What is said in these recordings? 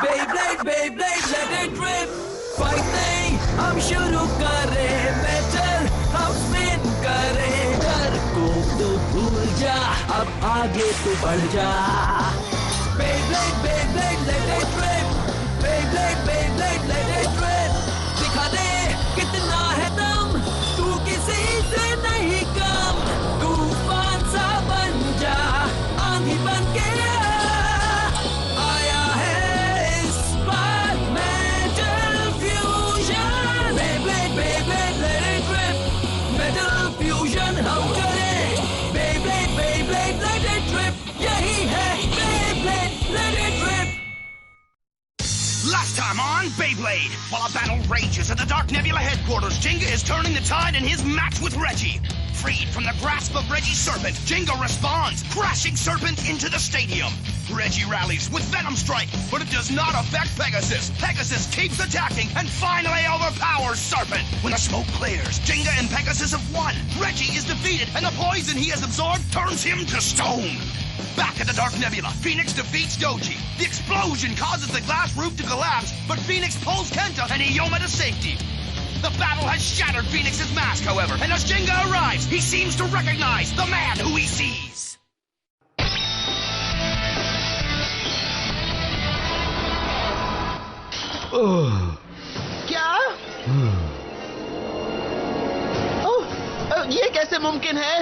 Beyblade, Beyblade, let it rip. Fight नहीं, हम शुरू करें बैटल, हम स्पिन करें डर को तो भूल जा, अब आगे तो बढ़ जा. Beyblade, Beyblade, let it rip. Beyblade, Beyblade, let it rip. दिखा दे कितना है दम, तू किसी से नहीं कम. तूफान सा बन जा, आंधी बन के आया है इस बार metal fusion. Beyblade, Beyblade, let it rip. Metal fusion हम करें. Beyblade, Beyblade, let it rip. यही है Beyblade, let it rip. Last time on Beyblade, while a battle rages at the Dark Nebula headquarters, Jenga is turning the tide in his match with Reggie. Freed from the grasp of Reggie's Serpent, Jenga responds, crashing Serpent into the stadium. Reggie rallies with Venom Strike, but it does not affect Pegasus. Pegasus keeps attacking and finally overpowers Serpent. When the smoke clears, Jenga and Pegasus have won. Reggie is defeated, and the poison he has absorbed turns him to stone. Back at the Dark Nebula, Phoenix defeats Doji. The explosion causes the glass roof to collapse, but Phoenix pulls Kenta and Ioma to safety. The battle has shattered Phoenix's mask, however, and as Jenga arrives, he seems to recognize the man who he sees. क्या? ये कैसे मुमकिन है?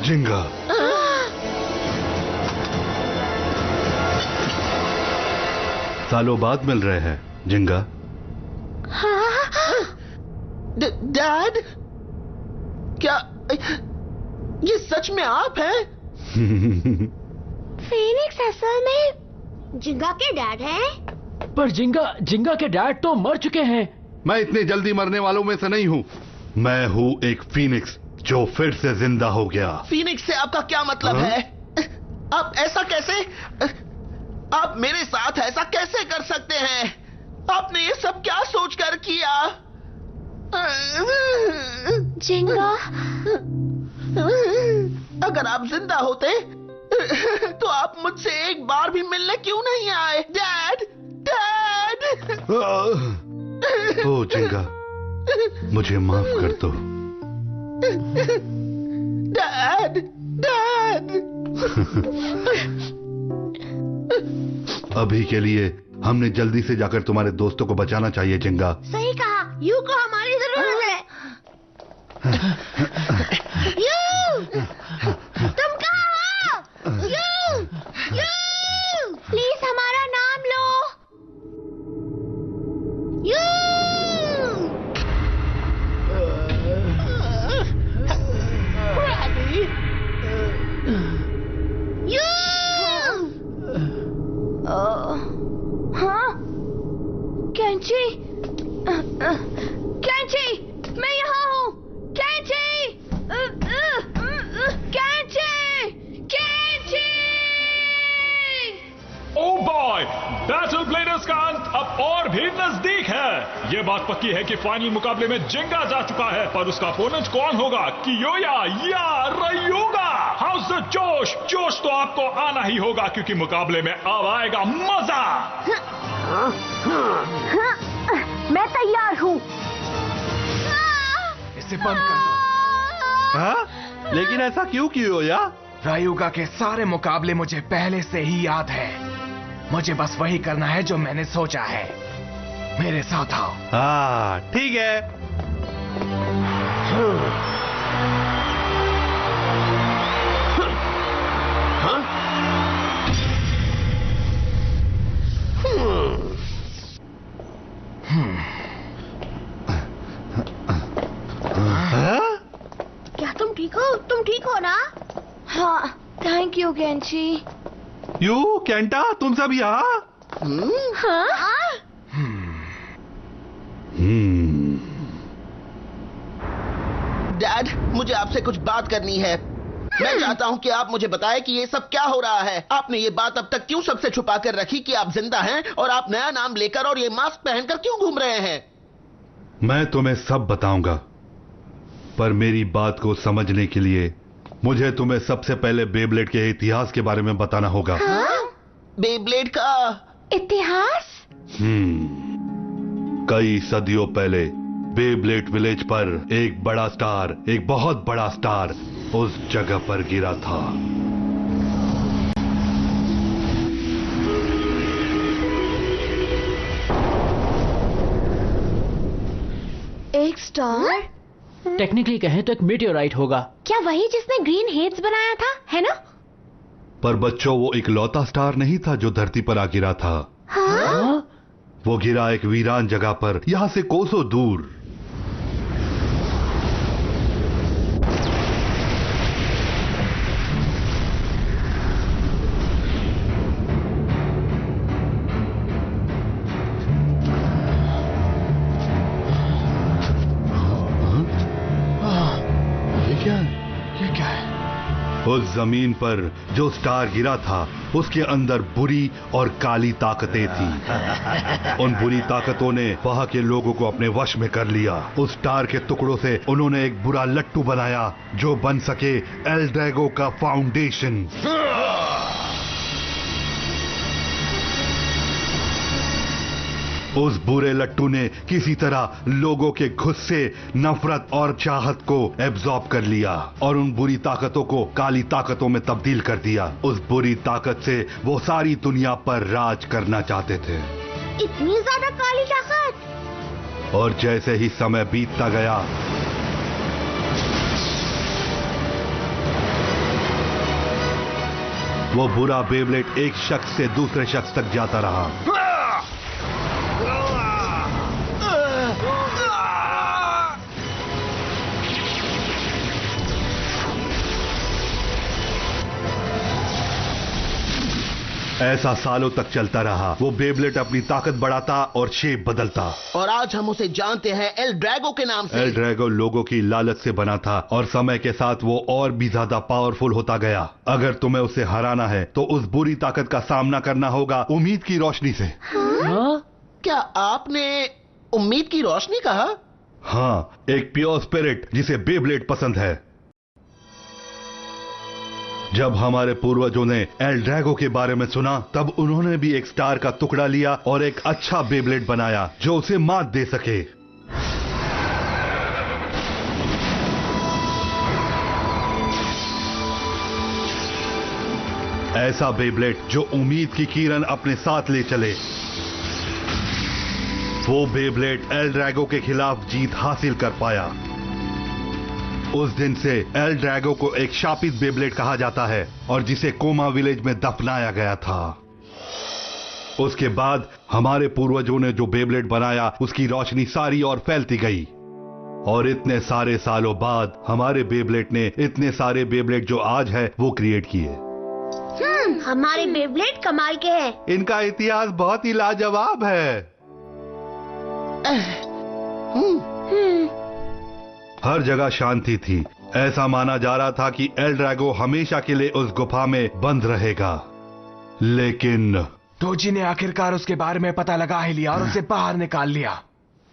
जिंगा, सालों बाद मिल रहे हैं जिंगा. डैड, क्या ये सच में आप हैं? फीनिक्स असल में जिंगा के डैड हैं? पर जिंगा के डैड तो मर चुके हैं. मैं इतनी जल्दी मरने वालों में से नहीं हूँ. मैं हूँ एक फीनिक्स जो फिर से जिंदा हो गया. फीनिक्स से आपका क्या मतलब है? आप ऐसा कैसे? आप मेरे साथ ऐसा कैसे कर सकते हैं? आपने ये सब क्या सोचकर किया? जिंगा, अगर आप जिंदा होते तो आप मुझसे एक बार भी मिलने क्यों नहीं आए? Dad, dad! ओ जिंगा, मुझे माफ कर दो. Dad, dad! अभी के लिए हमने जल्दी से जाकर तुम्हारे दोस्तों को बचाना चाहिए जिंगा. सही कहा. यू को हमारी जरूरत है. यू, तुम कहाँ हो? यू, यू, प्लीज हमारा नाम लो. You, you. हाँ? कैंची, कैंची, मैं यहाँ हूँ. कैंची, कैंची, कैंची. ओह बॉय, बैटल ब्लेडर्स का अंत अब और भी नजदीक है. ये बात पक्की है कि फाइनल मुकाबले में जिंगा जा चुका है, पर उसका अपोनेंट कौन होगा? कियोया या रयोगा? हाउस द जोश. जोश तो आपको आना ही होगा, क्योंकि मुकाबले में अब आएगा मजा. मैं तैयार हूँ. इसे बंद कर दो. हाँ? लेकिन ऐसा क्यों कियोया? रायुगा के सारे मुकाबले मुझे पहले से ही याद है. मुझे बस वही करना है जो मैंने सोचा है. मेरे साथ आओ. हाँ ठीक है. क्या तुम ठीक हो? तुम ठीक हो ना? हाँ, थैंक यू कैंची. यू केंटा, तुम सब यहाँ? हाँ? डैड, मुझे आपसे कुछ बात करनी है. मैं चाहता हूं कि आप मुझे बताएं कि ये सब क्या हो रहा है. आपने ये बात अब तक क्यों सबसे छुपा कर रखी कि आप जिंदा हैं, और आप नया नाम लेकर और ये मास्क पहनकर क्यों घूम रहे हैं? मैं तुम्हें सब बताऊंगा, पर मेरी बात को समझने के लिए मुझे तुम्हें सबसे पहले बेब्लेड के इतिहास के बारे में बताना होगा. बेब्लेड का इतिहास? कई सदियों पहले बेब्लेड विलेज पर एक बड़ा स्टार, एक बहुत बड़ा स्टार उस जगह पर गिरा था। एक स्टार? टेक्निकली कहें तो एक मीटियोराइट होगा। क्या वही जिसने ग्रीन हेड्स बनाया था, है ना? पर बच्चों, वो इकलौता स्टार नहीं था जो धरती पर आ गिरा था। हाँ? वो गिरा एक वीरान जगह पर, यहां से कोसों दूर। ये क्या है? उस जमीन पर जो स्टार गिरा था उसके अंदर बुरी और काली ताकतें थी। उन बुरी ताकतों ने वहां के लोगों को अपने वश में कर लिया। उस स्टार के टुकड़ों से उन्होंने एक बुरा लट्टू बनाया जो बन सके एल ड्रैगो का फाउंडेशन। उस बुरे लट्टू ने किसी तरह लोगों के गुस्से, नफरत और चाहत को एब्जॉर्ब कर लिया और उन बुरी ताकतों को काली ताकतों में तब्दील कर दिया। उस बुरी ताकत से वो सारी दुनिया पर राज करना चाहते थे। इतनी ज्यादा काली ताकत? और जैसे ही समय बीतता गया, वो बुरा बेब्लेड एक शख्स से दूसरे शख्स तक जाता रहा। ऐसा सालों तक चलता रहा। वो बेब्लेड अपनी ताकत बढ़ाता और शेप बदलता। और आज हम उसे जानते हैं एल ड्रैगो के नाम से। एल ड्रैगो लोगों की लालच से बना था और समय के साथ वो और भी ज्यादा पावरफुल होता गया। अगर तुम्हें उसे हराना है तो उस बुरी ताकत का सामना करना होगा उम्मीद की रोशनी से। हाँ? क्या आपने उम्मीद की रोशनी कहा? हाँ, एक प्योर स्पिरिट जिसे बेब्लेड पसंद है। जब हमारे पूर्वजों ने एल ड्रैगो के बारे में सुना तब उन्होंने भी एक स्टार का टुकड़ा लिया और एक अच्छा बेब्लेड बनाया जो उसे मात दे सके। ऐसा बेब्लेड जो उम्मीद की किरण अपने साथ ले चले। वो बेब्लेड एल ड्रैगो के खिलाफ जीत हासिल कर पाया। उस दिन से एल ड्रैगो को एक शापित बेब्लेड कहा जाता है और जिसे कोमा विलेज में दफनाया गया था। उसके बाद हमारे पूर्वजों ने जो बेब्लेड बनाया उसकी रोशनी सारी और फैलती गई और इतने सारे सालों बाद हमारे बेब्लेड ने इतने सारे बेब्लेड जो आज है वो क्रिएट किए। हमारे बेब्लेड कमाल के हैं। इनका इतिहास बहुत ही लाजवाब है। हर जगह शांति थी। ऐसा माना जा रहा था कि एल ड्रैगो हमेशा के लिए उस गुफा में बंद रहेगा, लेकिन टोजी ने आखिरकार उसके बारे में पता लगा ही लिया और उसे बाहर निकाल लिया।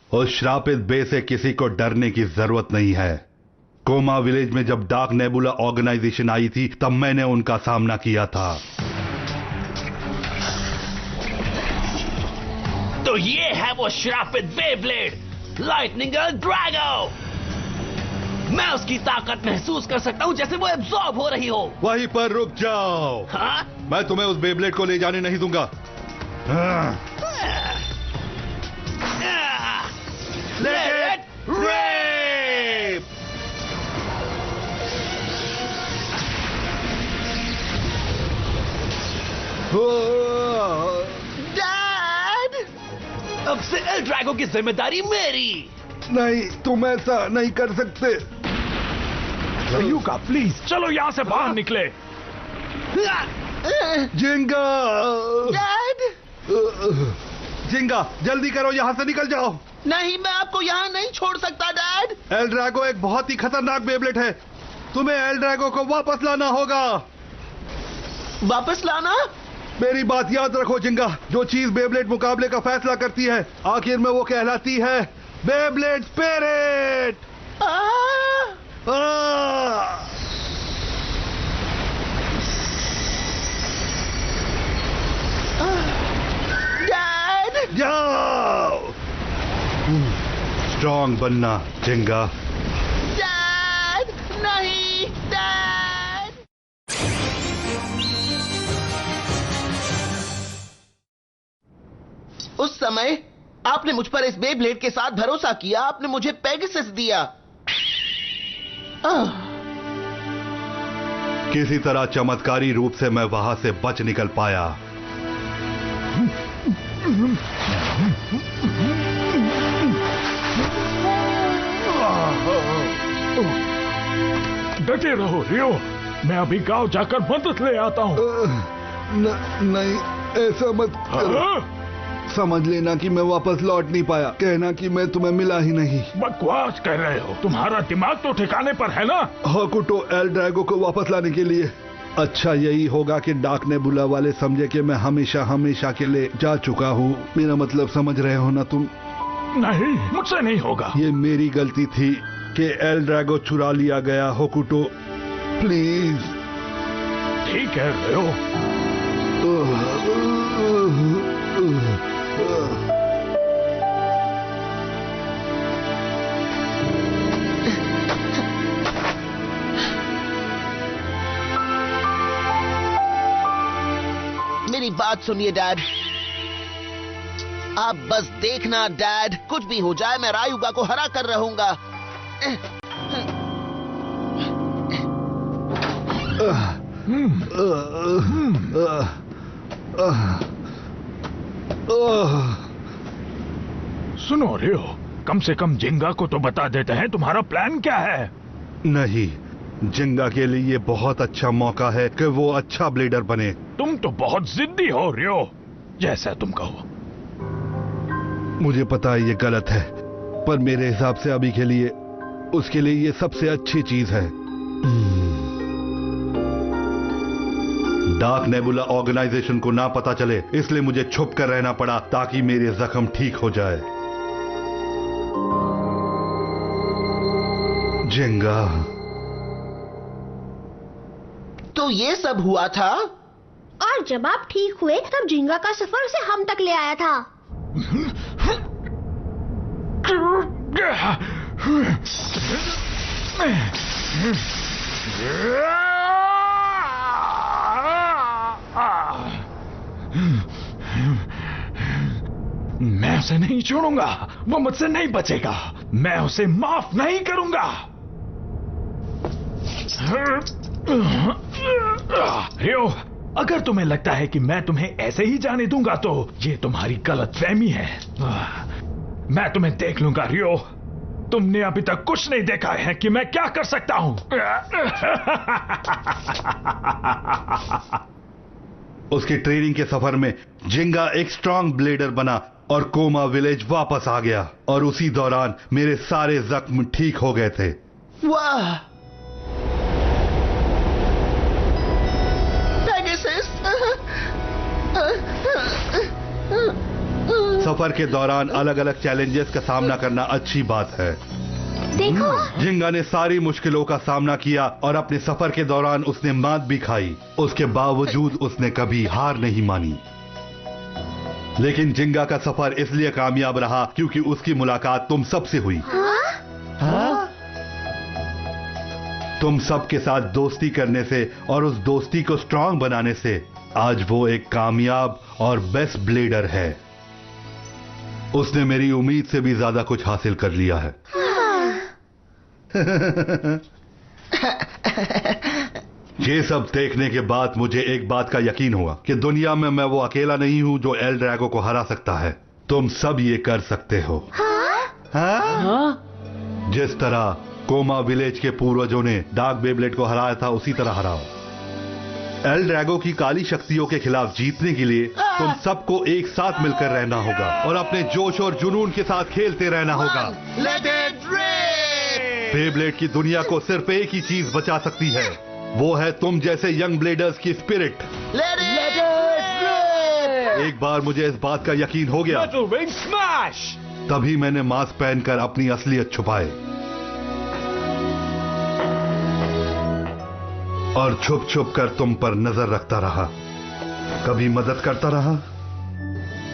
उस श्रापित बे से किसी को डरने की जरूरत नहीं है। कोमा विलेज में जब डार्क नेबुला ऑर्गेनाइजेशन आई थी तब मैंने उनका सामना किया था। तो ये है वो श्रापित बेब्लेड, लाइटनिंग एल ड्रैगो। मैं उसकी ताकत महसूस कर सकता हूँ जैसे वो एब्जॉर्ब हो रही हो। वहीं पर रुक जाओ। हाँ? मैं तुम्हें उस बेब्लेड को ले जाने नहीं दूंगा। Let it rip! डैड! अब से एल ड्रैगो की जिम्मेदारी मेरी। नहीं, तुम ऐसा नहीं कर सकते। रयूगा प्लीज चलो यहाँ से बाहर निकले। जिंगा! डैड! जिंगा, जल्दी करो, यहाँ से निकल जाओ। नहीं, मैं आपको यहाँ नहीं छोड़ सकता डैड। एल ड्रैगो एक बहुत ही खतरनाक बेब्लेड है। तुम्हें एल ड्रैगो को वापस लाना होगा। वापस लाना? मेरी बात याद रखो जिंगा, जो चीज बेब्लेड मुकाबले का फैसला करती है आखिर में वो कहलाती है बेब्लेड स्पिरिट। स्ट्रांग बनना जिंगा। डैड नहीं, डैड। उस समय आपने मुझ पर इस बेब्लेड के साथ भरोसा किया, आपने मुझे पेगासस दिया। किसी तरह चमत्कारी रूप से मैं वहां से बच निकल पाया। डटे रहो रियो, मैं अभी गांव जाकर मदद ले आता हूँ। नहीं, ऐसा मत करो। समझ लेना कि मैं वापस लौट नहीं पाया, कहना कि मैं तुम्हें मिला ही नहीं। बकवास कर रहे हो, तुम्हारा दिमाग तो ठिकाने पर है ना। होकुटो एल ड्रैगो को वापस लाने के लिए अच्छा यही होगा कि डार्क नेबुला वाले समझे कि मैं हमेशा हमेशा के लिए जा चुका हूँ। मेरा मतलब समझ रहे हो ना तुम? नहीं, मुझसे नहीं होगा। ये मेरी गलती थी कि एल ड्रैगो चुरा लिया गया। होकुटो प्लीज। ठीक है रियो। मेरी बात सुनिए डैड, आप बस देखना डैड, कुछ भी हो जाए मैं रायुगा को हरा कर रहूंगा। सुनो रियो, कम से कम जिंगा को तो बता देते हैं तुम्हारा प्लान क्या है। नहीं, जिंगा के लिए ये बहुत अच्छा मौका है कि वो अच्छा ब्लेडर बने। तुम तो बहुत जिद्दी हो रियो, जैसा तुम कहो। मुझे पता है ये गलत है, पर मेरे हिसाब से अभी के लिए उसके लिए ये सबसे अच्छी चीज है। डार्क नेबुला ऑर्गेनाइजेशन को ना पता चले, इसलिए मुझे छुप कर रहना पड़ा ताकि मेरे जख्म ठीक हो जाए। जिंगा। तो ये सब हुआ था, और जब आप ठीक हुए तब जिंगा का सफर उसे हम तक ले आया था। मैं उसे नहीं छोड़ूंगा, वो मुझसे नहीं बचेगा, मैं उसे माफ नहीं करूंगा। रियो, अगर तुम्हें लगता है कि मैं तुम्हें ऐसे ही जाने दूंगा तो ये तुम्हारी गलतफहमी है। मैं तुम्हें देख लूंगा रियो, तुमने अभी तक कुछ नहीं देखा है कि मैं क्या कर सकता हूं। उसकी ट्रेनिंग के सफर में जिंगा एक स्ट्रांग ब्लेडर बना और कोमा विलेज वापस आ गया, और उसी दौरान मेरे सारे जख्म ठीक हो गए थे। वाह, सफर के दौरान अलग अलग चैलेंजेस का सामना करना अच्छी बात है। देखो, जिंगा ने सारी मुश्किलों का सामना किया और अपने सफर के दौरान उसने मात भी खाई। उसके बावजूद उसने कभी हार नहीं मानी। लेकिन जिंगा का सफर इसलिए कामयाब रहा क्योंकि उसकी मुलाकात तुम सबसे हुई। हाँ? तुम सबके साथ दोस्ती करने से और उस दोस्ती को स्ट्रांग बनाने से आज वो एक कामयाब और बेस्ट ब्लेडर है। उसने मेरी उम्मीद से भी ज्यादा कुछ हासिल कर लिया है। ये सब देखने के बाद मुझे एक बात का यकीन हुआ कि दुनिया में मैं वो अकेला नहीं हूं जो एल ड्रैगो को हरा सकता है। तुम सब ये कर सकते हो। हाँ? जिस तरह कोमा विलेज के पूर्वजों ने डार्क बेब्लेड को हराया था, उसी तरह हराओ। एल ड्रैगो की काली शक्तियों के खिलाफ जीतने के लिए तुम सबको एक साथ मिलकर रहना होगा और अपने जोश और जुनून के साथ खेलते रहना होगा। बेब्लेड की दुनिया को सिर्फ एक ही चीज बचा सकती है, वो है तुम जैसे यंग ब्लेडर्स की स्पिरिट। एक बार मुझे इस बात का यकीन हो गया, तभी मैंने मास्क पहनकर अपनी असलियत छुपाई और छुप छुप कर तुम पर नजर रखता रहा। कभी मदद करता रहा,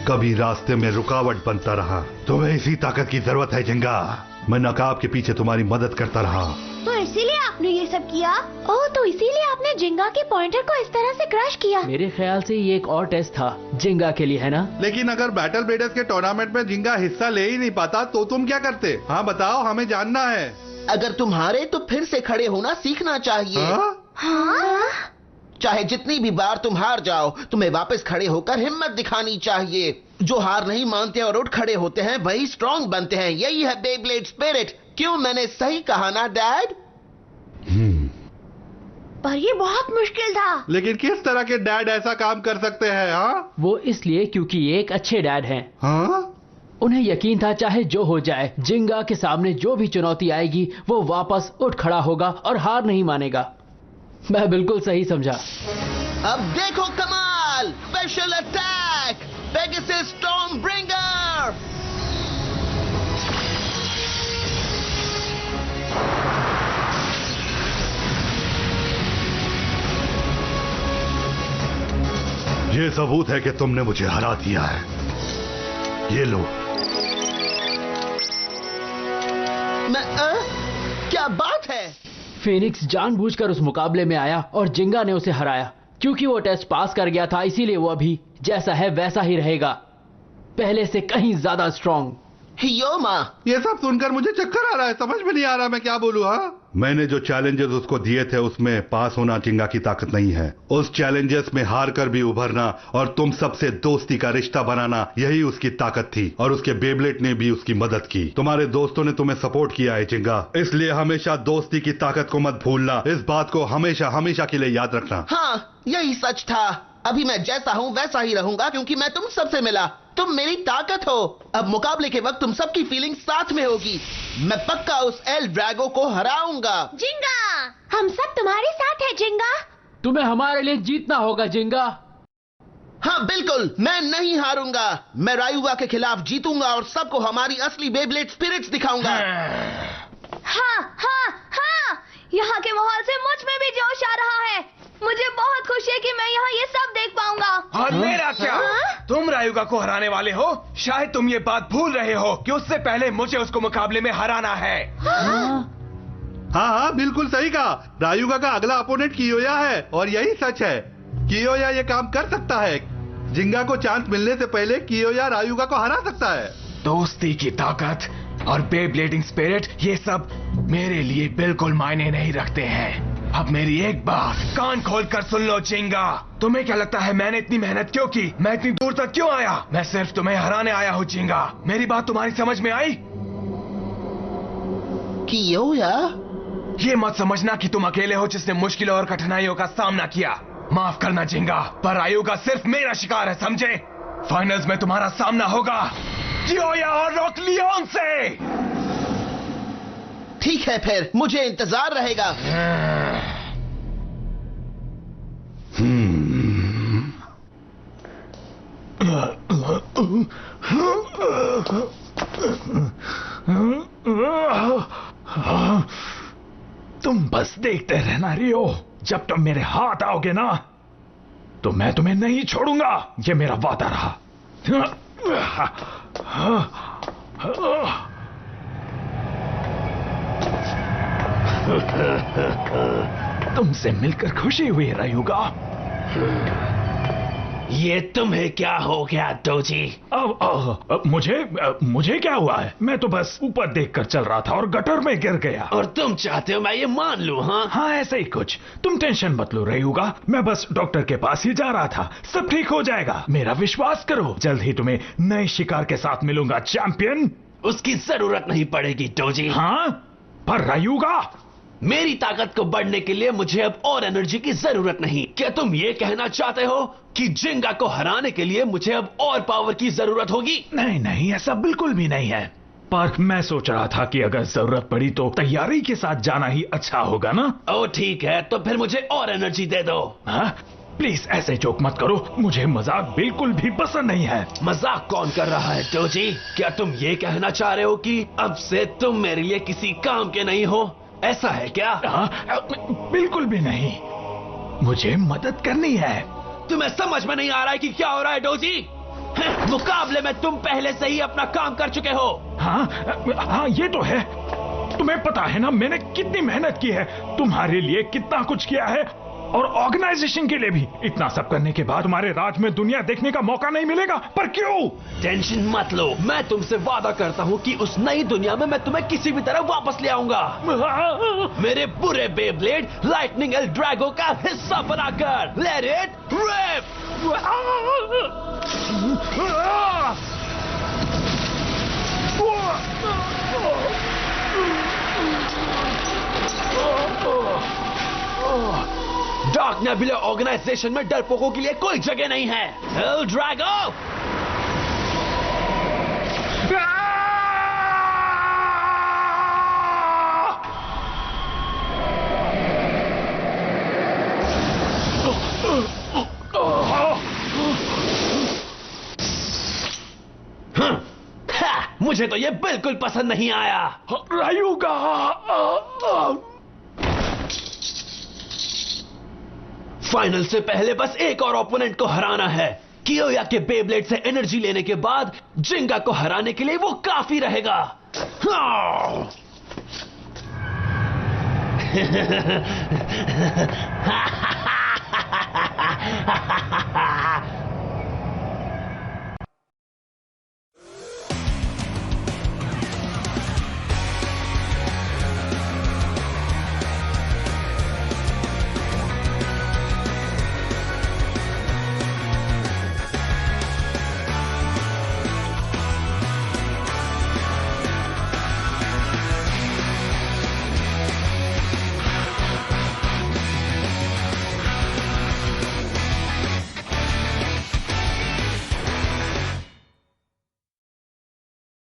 कभी रास्ते में रुकावट बनता रहा। तुम्हें इसी ताकत की जरूरत है जिंगा। मैं नकाब के पीछे तुम्हारी मदद करता रहा। तो इसीलिए आपने ये सब किया? ओह, तो इसीलिए आपने जिंगा के पॉइंटर को इस तरह से क्रश किया? मेरे ख्याल से ये एक और टेस्ट था जिंगा के लिए, है ना? लेकिन अगर बैटल ब्लेडर्स के टूर्नामेंट में जिंगा हिस्सा ले ही नहीं पाता तो तुम क्या करते? हाँ बताओ, हमें जानना है। अगर तुम हारे तो फिर से खड़े होना सीखना चाहिए। हाँ? चाहे जितनी भी बार तुम हार जाओ, तुम्हें वापस खड़े होकर हिम्मत दिखानी चाहिए। जो हार नहीं मानते और उठ खड़े होते हैं वही स्ट्रांग बनते हैं। यही है बेब्लेड स्पिरिट। क्यों, मैंने सही कहा ना डैड? पर ये बहुत मुश्किल था। लेकिन किस तरह के डैड ऐसा काम कर सकते हैं? हाँ, वो इसलिए क्योंकि ये एक अच्छे डैड हैं। हाँ? उन्हें यकीन था चाहे जो हो जाए, जिंगा के सामने जो भी चुनौती आएगी वो वापस उठ खड़ा होगा और हार नहीं मानेगा। मैं बिल्कुल सही समझा। अब देखो कमाल, स्पेशल अटैक, पेगासस स्टॉर्मब्रिंगर। ये सबूत है कि तुमने मुझे हरा दिया है। ये लो। क्या बात है? फीनिक्स जानबूझकर उस मुकाबले में आया और जिंगा ने उसे हराया। क्योंकि वो टेस्ट पास कर गया था, इसीलिए वो अभी जैसा है वैसा ही रहेगा, पहले से कहीं ज्यादा स्ट्रांग। हियोमा, ये सब सुनकर मुझे चक्कर आ रहा है। समझ में नहीं आ रहा मैं क्या बोलूं। हाँ, मैंने जो चैलेंजेस उसको दिए थे उसमें पास होना जिंगा की ताकत नहीं है। उस चैलेंजेस में हार कर भी उभरना और तुम सबसे दोस्ती का रिश्ता बनाना, यही उसकी ताकत थी। और उसके बेब्लेड ने भी उसकी मदद की। तुम्हारे दोस्तों ने तुम्हें सपोर्ट किया है जिंगा, इसलिए हमेशा दोस्ती की ताकत को मत भूलना। इस बात को हमेशा हमेशा के लिए याद रखना। हाँ, यही सच था। अभी मैं जैसा हूँ वैसा ही रहूंगा क्योंकि मैं तुम सबसे मिला। तुम मेरी ताकत हो। अब मुकाबले के वक्त तुम सबकी फीलिंग साथ में होगी। मैं पक्का उस एल ड्रैगो को हराऊंगा। जिंगा, हम सब तुम्हारे साथ है जिंगा। तुम्हें हमारे लिए जीतना होगा जिंगा। हाँ बिल्कुल, मैं नहीं हारूंगा। मैं रायुगा के खिलाफ जीतूंगा और सबको हमारी असली बेब्लेड स्पिरिट्स दिखाऊंगा। हाँ हाँ हाँ, यहाँ के माहौल से मुझ में भी जोश आ रहा है। मुझे बहुत खुशी है कि मैं यहाँ ये सब देख पाऊंगा। और मेरा क्या? तुम रायुगा को हराने वाले हो। शायद तुम ये बात भूल रहे हो कि उससे पहले मुझे उसको मुकाबले में हराना है। हाँ, बिल्कुल सही कहा। रायुगा का अगला अपोनेंट कियोया है और यही सच है। कियोया ये काम कर सकता है। जिंगा को चांस मिलने से पहले कियोया रायुगा को हरा सकता है। दोस्ती की ताकत और बेब्लेडिंग स्पिरिट, ये सब मेरे लिए बिल्कुल मायने नहीं रखते हैं। अब मेरी एक बात कान खोलकर सुन लो जिंगा। तुम्हें क्या लगता है मैंने इतनी मेहनत क्यों की? मैं इतनी दूर तक क्यों आया? मैं सिर्फ तुम्हें हराने आया हूँ जिंगा। मेरी बात तुम्हारी समझ में आई? कियोया, ये मत समझना कि तुम अकेले हो जिसने मुश्किलों और कठिनाइयों का सामना किया। माफ करना जिंगा, पर रायुगा सिर्फ मेरा शिकार है, समझे? फाइनल्स में तुम्हारा सामना होगा कियोया और रॉक लियोन से। ठीक है, फिर मुझे इंतजार रहेगा। तुम बस देखते रहना रियो। जब तुम मेरे हाथ आओगे ना तो मैं तुम्हें नहीं छोड़ूंगा। ये मेरा वादा रहा। तुमसे मिलकर खुशी हुई रायुगा। ये तुम्हें क्या हो गया डोजी? मुझे क्या हुआ है? मैं तो बस ऊपर देखकर चल रहा था और गटर में गिर गया। और तुम चाहते हो मैं ये मान लूं? हाँ, ऐसे ही कुछ। तुम टेंशन मत लो रायुगा, मैं बस डॉक्टर के पास ही जा रहा था। सब ठीक हो जाएगा, मेरा विश्वास करो। जल्द ही तुम्हें नए शिकार के साथ मिलूंगा चैंपियन। उसकी जरूरत नहीं पड़ेगी डोजी। हाँ, पर रायुगा, मेरी ताकत को बढ़ने के लिए मुझे अब और एनर्जी की जरूरत नहीं। क्या तुम ये कहना चाहते हो कि जिंगा को हराने के लिए मुझे अब और पावर की जरूरत होगी? नहीं, ऐसा बिल्कुल भी नहीं है। पर मैं सोच रहा था कि अगर जरूरत पड़ी तो तैयारी के साथ जाना ही अच्छा होगा ना? ओ ठीक है, तो फिर मुझे और एनर्जी दे दो। हाँ, प्लीज ऐसे जोक मत करो। मुझे मजाक बिल्कुल भी पसंद नहीं है। मजाक कौन कर रहा है डोजी? क्या तुम ये कहना चाह रहे हो कि अब से तुम मेरे लिए किसी काम के नहीं हो? ऐसा है क्या? बिल्कुल भी नहीं। मुझे मदद करनी है। तुम्हें समझ में नहीं आ रहा है कि क्या हो रहा है डोजी? मुकाबले में तुम पहले से ही अपना काम कर चुके हो। हाँ, ये तो है। तुम्हें पता है ना मैंने कितनी मेहनत की है, तुम्हारे लिए कितना कुछ किया है, और ऑर्गेनाइजेशन के लिए भी। इतना सब करने के बाद तुम्हारे राज में दुनिया देखने का मौका नहीं मिलेगा, पर क्यों? टेंशन मत लो, मैं तुमसे वादा करता हूँ कि उस नई दुनिया में मैं तुम्हें किसी भी तरह वापस ले आऊंगा, मेरे पूरे बेब्लेड लाइटनिंग एल ड्रैगो का हिस्सा बनाकर। Let it rip. Dark nebula organisation में डरपोकों के लिए कोई जगह नहीं है। El Drago! मुझे तो ये बिल्कुल पसंद नहीं आया। रायुगा! फाइनल से पहले बस एक और ओपोनेंट को हराना है। कियोया के बेब्लेड से एनर्जी लेने के बाद जिंगा को हराने के लिए वो काफी रहेगा।